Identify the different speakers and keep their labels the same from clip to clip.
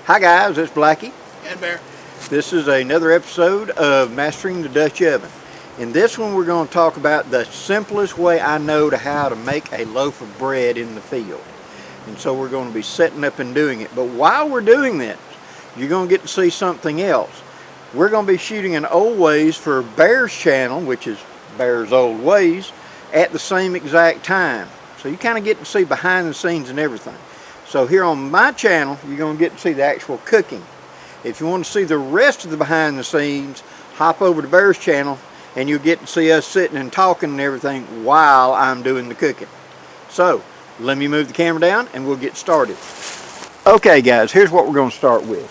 Speaker 1: Hi guys, it's Blackie
Speaker 2: and Bear.
Speaker 1: This is another episode of Mastering the Dutch Oven. In this one we're going to talk about the simplest way I know to how to make a loaf of bread in the field. And so we're going to be setting up and doing it. But while we're doing this, you're going to get to see something else. We're going to be shooting an old WAYZ for Bear's channel, which is Bear's Old WAYZ, at the same exact time. So you kind of get to see behind the scenes and everything. So here on my channel, you're going to get to see the actual cooking. If you want to see the rest of the behind the scenes, hop over to Bear's channel and you'll get to see us sitting and talking and everything while I'm doing the cooking. So let me move the camera down and we'll get started. Okay guys, here's what we're going to start with.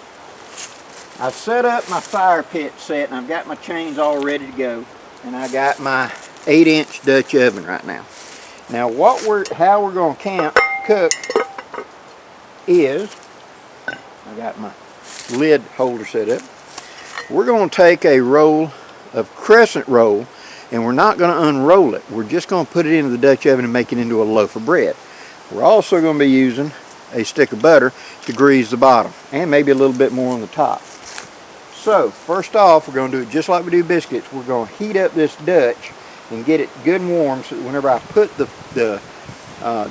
Speaker 1: I've set up my fire pit set and I've got my chains all ready to go, and I got my 8-inch Dutch oven right now. Now how we're going to cook is, I got my lid holder set up. We're going to take a roll of Crescent roll and we're not going to unroll it. We're just going to put it into the Dutch oven and make it into a loaf of bread. We're also going to be using a stick of butter to grease the bottom and maybe a little bit more on the top. So first off, we're going to do it just like we do biscuits. We're going to heat up this Dutch and get it good and warm so that whenever I put the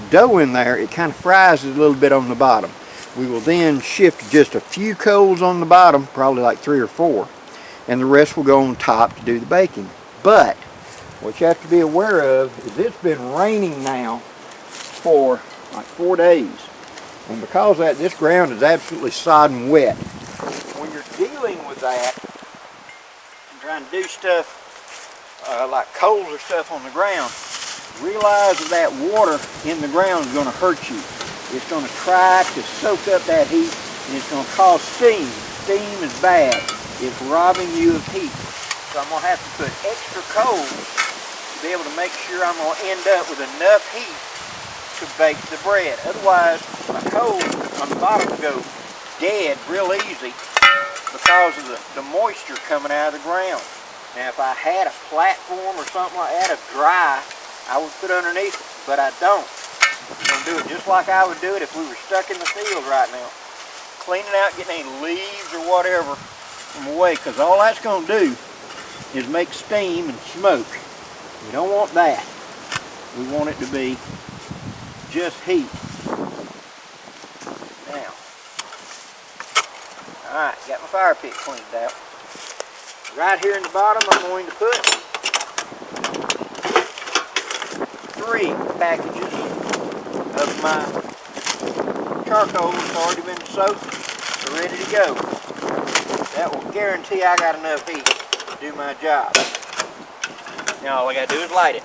Speaker 1: dough in there, it kind of fries it a little bit on the bottom. We will then shift just a few coals on the bottom, probably like 3 or 4, and the rest will go on top to do the baking. But what you have to be aware of is it's been raining now for like 4 days, and because of that, this ground is absolutely sodden wet. When you're dealing with that and trying to do stuff like coals or stuff on the ground, realize that water in the ground is going to hurt you. It's going to try to soak up that heat and it's going to cause steam. Steam is bad. It's robbing you of heat. So I'm going to have to put extra coals to be able to make sure I'm going to end up with enough heat to bake the bread. Otherwise, my coals on the bottom will go dead real easy because of the moisture coming out of the ground. Now if I had a platform or something like that of dry, I would put underneath it, but I don't. I'm going to do it just like I would do it if we were stuck in the field right now. Cleaning out, getting any leaves or whatever from away, because all that's going to do is make steam and smoke. We don't want that. We want it to be just heat. Now, alright, got my fire pit cleaned out. Right here in the bottom I'm going to put 3 packages of my charcoal that's already been soaked, so ready to go. That will guarantee I got enough heat to do my job. Now all I got to do is light it.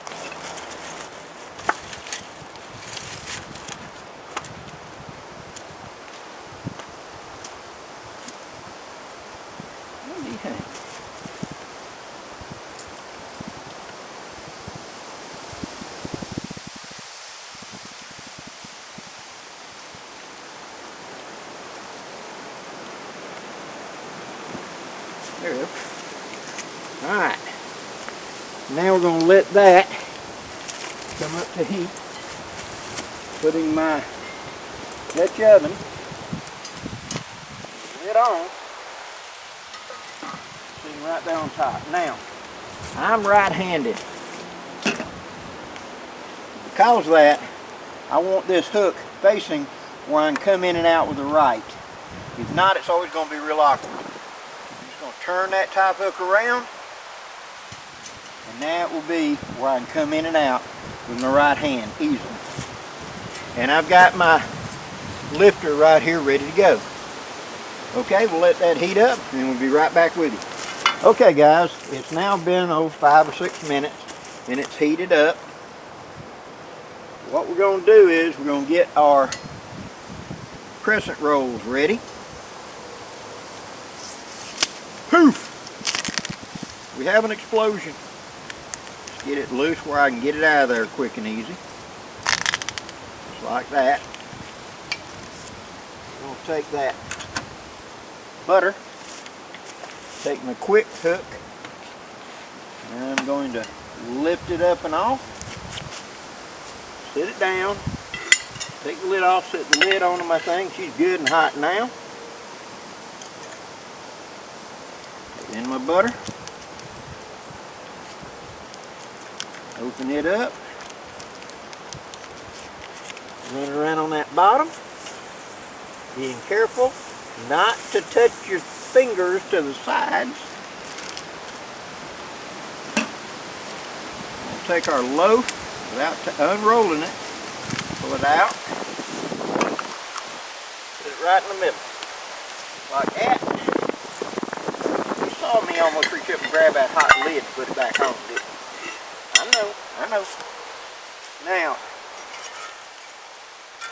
Speaker 1: There we go. Alright. Now we're going to let that come up to heat. Putting my Dutch oven lid on. Sitting right there on top. Now, I'm right-handed. Because of that, I want this hook facing where I can come in and out with the right. If not, it's always going to be real awkward. Turn that top hook around, and that will be where I can come in and out with my right hand easily. And I've got my lifter right here ready to go. Okay, we'll let that heat up and we'll be right back with you. Okay guys, it's now been 5 or 6 minutes and it's heated up. What we're going to do is we're going to get our Crescent rolls ready. Poof! We have an explosion. Just get it loose where I can get it out of there quick and easy. Just like that. I'm going to take that butter, take my quick hook, and I'm going to lift it up and off, set it down, take the lid off, set the lid on my thing. She's good and hot now. in my butter. Open it up. Run it around on that bottom. Being careful not to touch your fingers to the sides. We'll take our loaf without unrolling it. Pull it out. Put it right in the middle. Like that. You saw me almost reach up and grab that hot lid and put it back on, didn't you? I know. Now,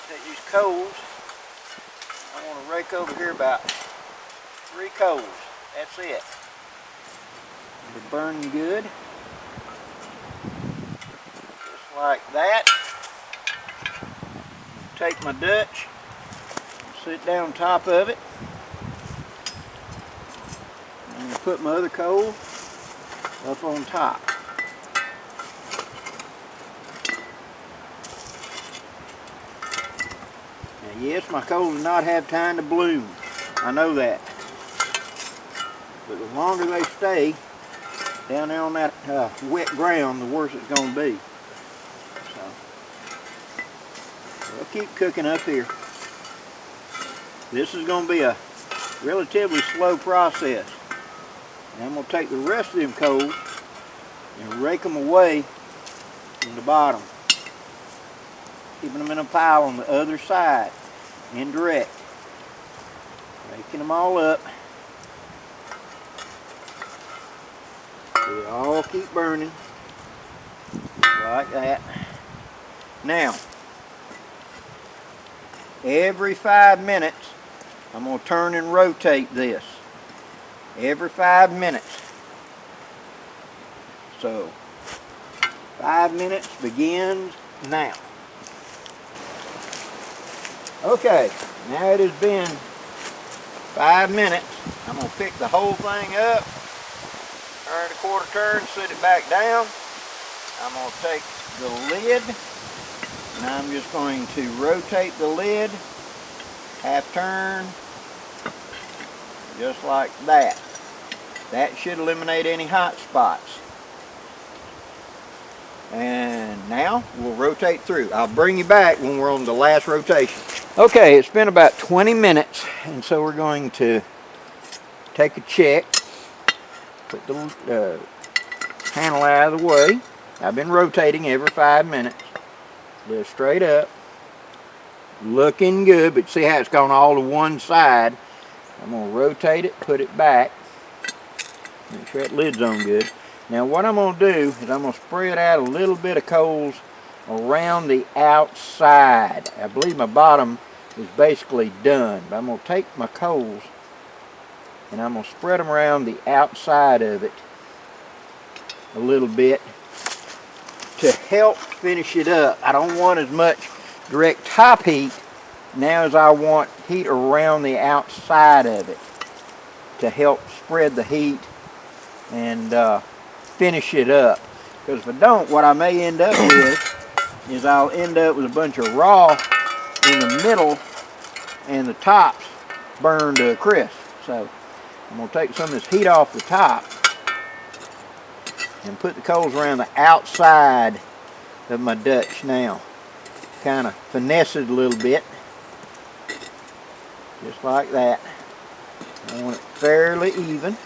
Speaker 1: take these coals. I want to rake over here about 3 coals. That's it. They're burning good. Just like that. Take my Dutch, sit down on top of it. I'm going to put my other coal up on top. Now yes, my coal does not have time to bloom. I know that. But the longer they stay down there on that wet ground, the worse it's going to be. So, they'll keep cooking up here. This is going to be a relatively slow process. And I'm going to take the rest of them coals and rake them away from the bottom, keeping them in a pile on the other side, indirect. Raking them all up. They all keep burning, like that. Now, every 5 minutes, I'm going to turn and rotate this. Every 5 minutes. So, 5 minutes begins now. Okay, now it has been 5 minutes. I'm going to pick the whole thing up, turn it a quarter turn, set it back down. I'm going to take the lid and I'm just going to rotate the lid, half turn, just like that. That should eliminate any hot spots. And now we'll rotate through. I'll bring you back when we're on the last rotation. Okay, it's been about 20 minutes, and so we're going to take a check, put the handle out of the way. I've been rotating every 5 minutes. Lift straight up. Looking good, but see how it's gone all to one side. I'm going to rotate it, put it back. Make sure that lid's on good. Now what I'm going to do is I'm going to spread out a little bit of coals around the outside. I believe my bottom is basically done, but I'm going to take my coals and I'm going to spread them around the outside of it a little bit to help finish it up. I don't want as much direct top heat now as I want heat around the outside of it to help spread the heat and finish it up. Because if I don't, what I may end up with is I'll end up with a bunch of raw in the middle and the tops burned to a crisp. So I'm going to take some of this heat off the top and put the coals around the outside of my Dutch now. Kind of finesse it a little bit, just like that. I want it fairly even.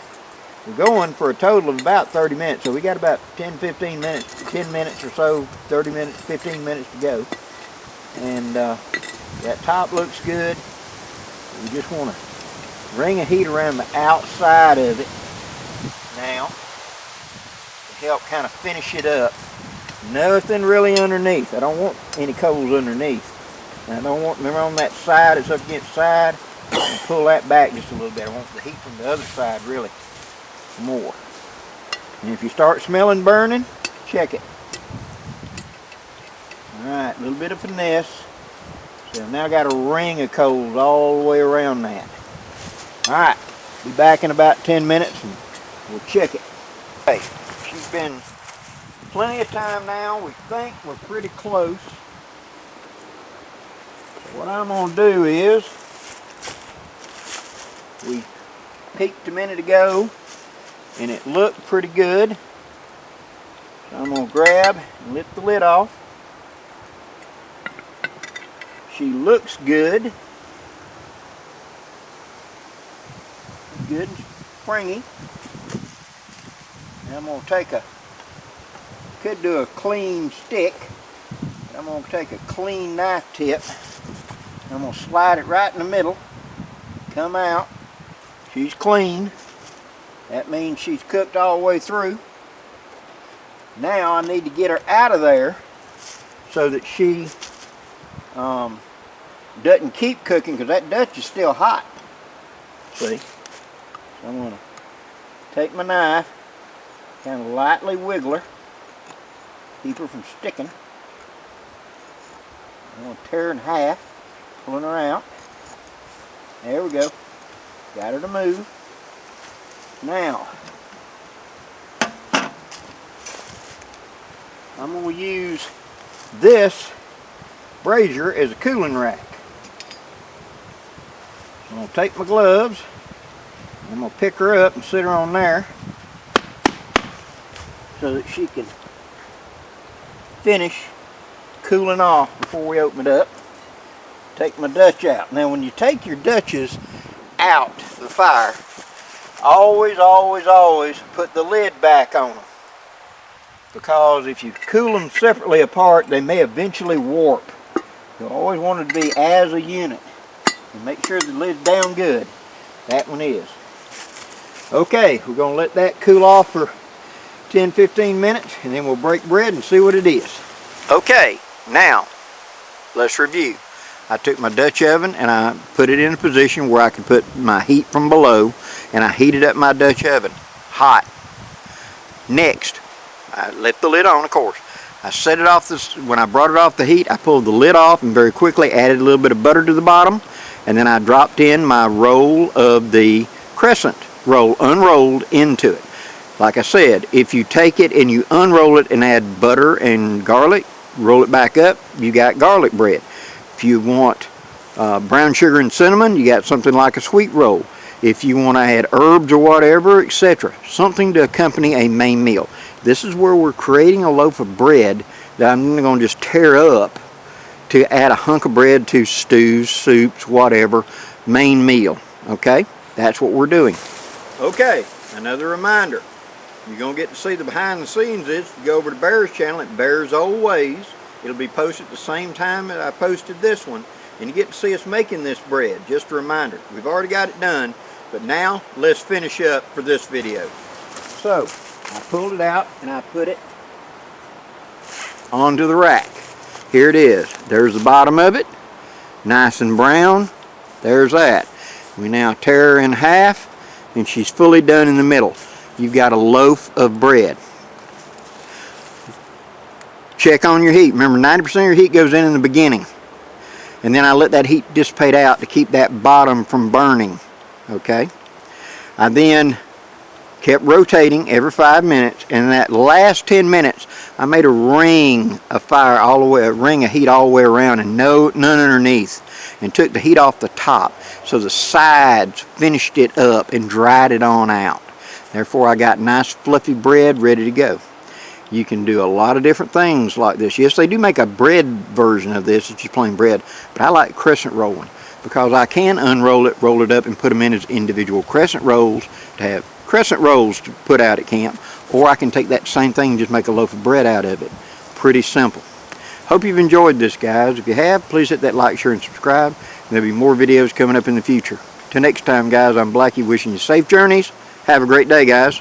Speaker 1: We're going for a total of about 30 minutes, so we got about 10-15 minutes, 10 minutes or so, 30 minutes, 15 minutes to go. And that top looks good. We just want to ring of heat around the outside of it now to help kind of finish it up. Nothing really underneath. I don't want any coals underneath. And I don't want, remember on that side, it's up against the side, and pull that back just a little bit. I want the heat from the other side really more. And if you start smelling burning, check it. Alright, a little bit of finesse. So I've now got a ring of coals all the way around that. Alright, be back in about 10 minutes and we'll check it. Okay, she's been plenty of time now. We think we're pretty close. So what I'm going to do is, we peeked a minute ago, and it looked pretty good. So I'm going to grab and lift the lid off. She looks good. Good and springy. And I'm going to take could do a clean stick, but I'm going to take a clean knife tip. I'm going to slide it right in the middle. Come out. She's clean. That means she's cooked all the way through. Now I need to get her out of there so that she doesn't keep cooking, because that Dutch is still hot. See? So I'm going to take my knife, kind of lightly wiggle her, keep her from sticking. I'm going to tear her in half, pulling her out. There we go. Got her to move. Now, I'm going to use this brazier as a cooling rack. I'm going to take my gloves, I'm going to pick her up and sit her on there so that she can finish cooling off before we open it up. Take my Dutch out. Now when you take your Dutches out the fire, always, always, always put the lid back on them. Because if you cool them separately apart, they may eventually warp. You always want it to be as a unit. And make sure the lid's down good. That one is. Okay, we're going to let that cool off for 10-15 minutes, and then we'll break bread and see what it is. Okay, now let's review. I took my Dutch oven and I put it in a position where I could put my heat from below, and I heated up my Dutch oven hot. Next, I left the lid on, of course. I set it off when I brought it off the heat, I pulled the lid off and very quickly added a little bit of butter to the bottom, and then I dropped in my roll of the Crescent roll, unrolled, into it. Like I said, if you take it and you unroll it and add butter and garlic, roll it back up, you got garlic bread. If you want brown sugar and cinnamon, you got something like a sweet roll. If you want to add herbs or whatever, etc. Something to accompany a main meal. This is where we're creating a loaf of bread that I'm going to just tear up to add a hunk of bread to stews, soups, whatever, main meal. Okay? That's what we're doing. Okay, another reminder. You're going to get to see the behind the scenes is if you go over to Bear's channel at Bear's WAYZ. It'll be posted at the same time that I posted this one. And you get to see us making this bread. Just a reminder. We've already got it done. But now, let's finish up for this video. So, I pulled it out and I put it onto the rack. Here it is. There's the bottom of it. Nice and brown. There's that. We now tear her in half and she's fully done in the middle. You've got a loaf of bread. Check on your heat. Remember, 90% of your heat goes in the beginning. And then I let that heat dissipate out to keep that bottom from burning. Okay? I then kept rotating every 5 minutes, and in that last 10 minutes I made a ring of fire all the way, a ring of heat all the way around, and none underneath, and took the heat off the top so the sides finished it up and dried it on out. Therefore I got nice fluffy bread ready to go. You can do a lot of different things like this. Yes, they do make a bread version of this, it's just plain bread, but I like crescent rolling because I can unroll it, roll it up, and put them in as individual crescent rolls to have crescent rolls to put out at camp, or I can take that same thing and just make a loaf of bread out of it. Pretty simple. Hope you've enjoyed this, guys. If you have, please hit that like, share, and subscribe. There'll be more videos coming up in the future. Till next time, guys, I'm Blackie wishing you safe journeys. Have a great day, guys.